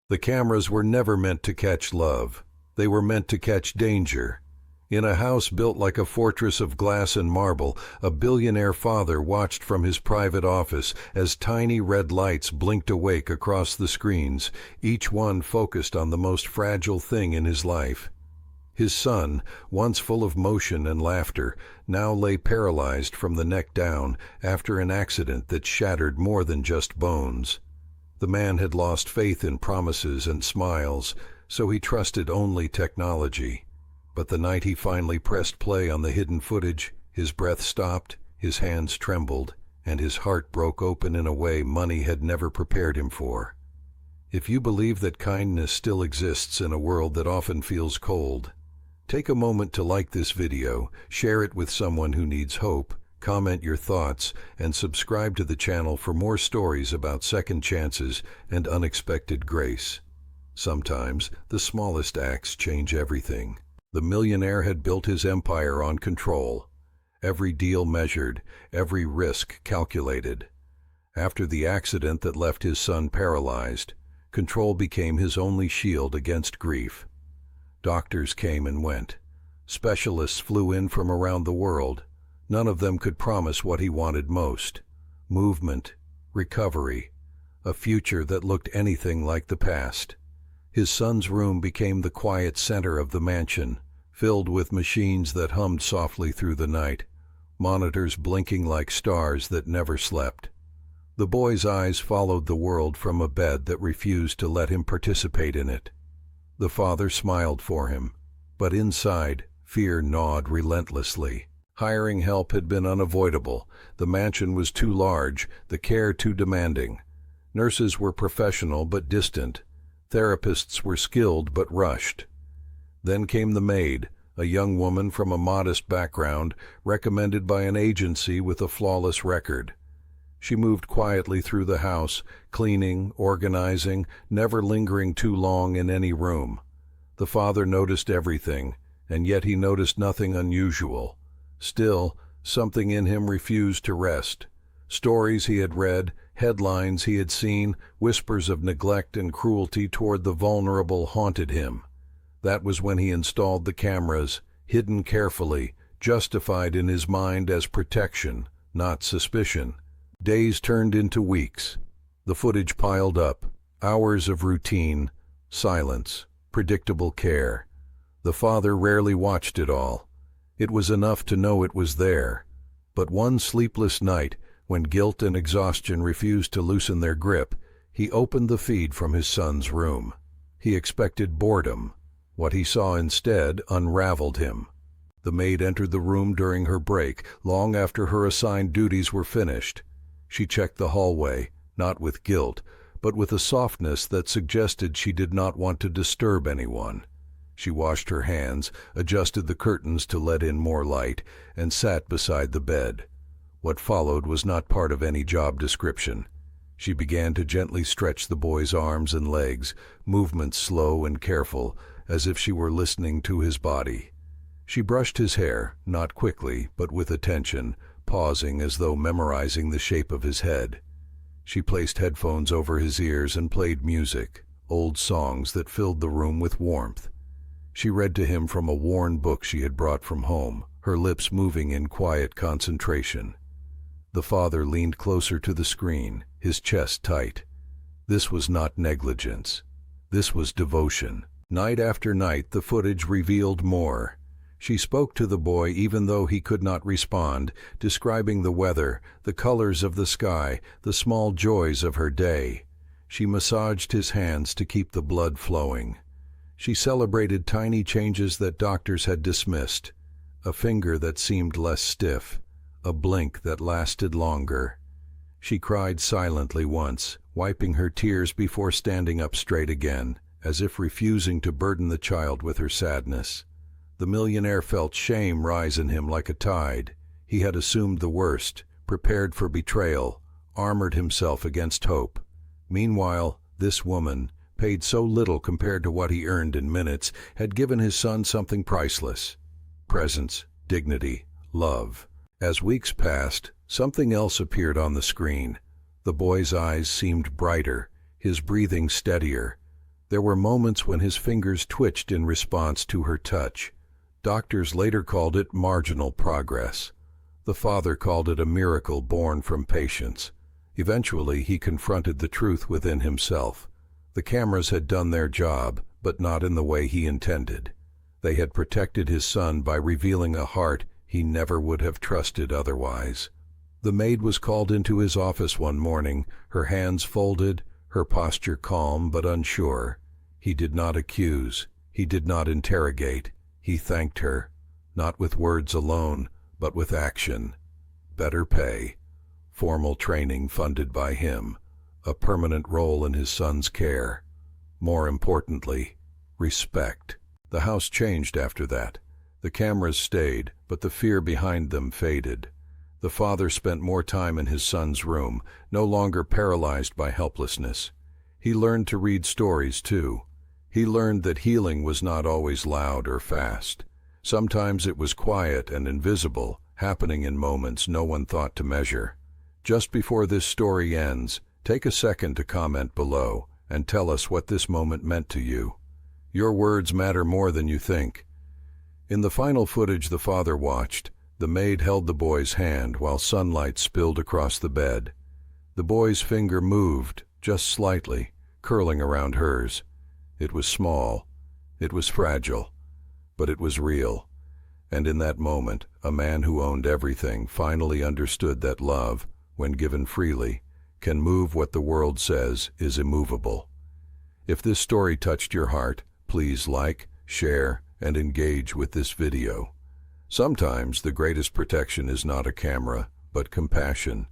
The cameras were never meant to catch love. They were meant to catch danger. In a house built like a fortress of glass and marble, a billionaire father watched from his private office as tiny red lights blinked awake across the screens, each one focused on the most fragile thing in his life. His son, once full of motion and laughter, now lay paralyzed from the neck down after an accident that shattered more than just bones. The man had lost faith in promises and smiles, so he trusted only technology. But the night he finally pressed play on the hidden footage, his breath stopped, his hands trembled, and his heart broke open in a way money had never prepared him for. If you believe that kindness still exists in a world that often feels cold, take a moment to like this video, share it with someone who needs hope, comment your thoughts, and subscribe to the channel for more stories about second chances and unexpected grace. Sometimes, the smallest acts change everything. The millionaire had built his empire on control. Every deal measured, every risk calculated. After the accident that left his son paralyzed, control became his only shield against grief. Doctors came and went. Specialists flew in from around the world. None of them could promise what he wanted most: movement, recovery, a future that looked anything like the past. His son's room became the quiet center of the mansion, filled with machines that hummed softly through the night, monitors blinking like stars that never slept. The boy's eyes followed the world from a bed that refused to let him participate in it. The father smiled for him, but inside, fear gnawed relentlessly. Hiring help had been unavoidable. The mansion was too large, the care too demanding. Nurses were professional but distant. Therapists were skilled but rushed. Then came the maid, a young woman from a modest background, recommended by an agency with a flawless record. She moved quietly through the house, cleaning, organizing, never lingering too long in any room. The father noticed everything, and yet he noticed nothing unusual. Still, something in him refused to rest. Stories he had read, headlines he had seen, whispers of neglect and cruelty toward the vulnerable haunted him. That was when he installed the cameras, hidden carefully, justified in his mind as protection, not suspicion. Days turned into weeks. The footage piled up, hours of routine, silence, predictable care. The father rarely watched it all. It was enough to know it was there. But one sleepless night, when guilt and exhaustion refused to loosen their grip, he opened the feed from his son's room. He expected boredom. What he saw instead unraveled him. The maid entered the room during her break, long after her assigned duties were finished. She checked the hallway, not with guilt, but with a softness that suggested she did not want to disturb anyone. She washed her hands, adjusted the curtains to let in more light, and sat beside the bed. What followed was not part of any job description. She began to gently stretch the boy's arms and legs, movements slow and careful, as if she were listening to his body. She brushed his hair, not quickly, but with attention, pausing as though memorizing the shape of his head. She placed headphones over his ears and played music, old songs that filled the room with warmth. She read to him from a worn book she had brought from home, her lips moving in quiet concentration. The father leaned closer to the screen, his chest tight. This was not negligence. This was devotion. Night after night, the footage revealed more. She spoke to the boy even though he could not respond, describing the weather, the colors of the sky, the small joys of her day. She massaged his hands to keep the blood flowing. She celebrated tiny changes that doctors had dismissed. A finger that seemed less stiff, a blink that lasted longer. She cried silently once, wiping her tears before standing up straight again, as if refusing to burden the child with her sadness. The millionaire felt shame rise in him like a tide. He had assumed the worst, prepared for betrayal, armored himself against hope. Meanwhile, this woman, paid so little compared to what he earned in minutes, had given his son something priceless: presence, dignity, love. As weeks passed, something else appeared on the screen. The boy's eyes seemed brighter, his breathing steadier. There were moments when his fingers twitched in response to her touch. Doctors later called it marginal progress. The father called it a miracle born from patience. Eventually, he confronted the truth within himself. The cameras had done their job, but not in the way he intended. They had protected his son by revealing a heart he never would have trusted otherwise. The maid was called into his office one morning, her hands folded, her posture calm but unsure. He did not accuse. He did not interrogate. He thanked her, not with words alone, but with action. Better pay, formal training funded by him, a permanent role in his son's care. More importantly, respect. The house changed after that. The cameras stayed, but the fear behind them faded. The father spent more time in his son's room, no longer paralyzed by helplessness. He learned to read stories, too. He learned that healing was not always loud or fast. Sometimes it was quiet and invisible, happening in moments no one thought to measure. Just before this story ends, take a second to comment below and tell us what this moment meant to you. Your words matter more than you think. In the final footage the father watched, the maid held the boy's hand while sunlight spilled across the bed. The boy's finger moved, just slightly, curling around hers. It was small, it was fragile, but it was real. And in that moment, a man who owned everything finally understood that love, when given freely, can move what the world says is immovable. If this story touched your heart, please like, share, and engage with this video. Sometimes the greatest protection is not a camera, but compassion,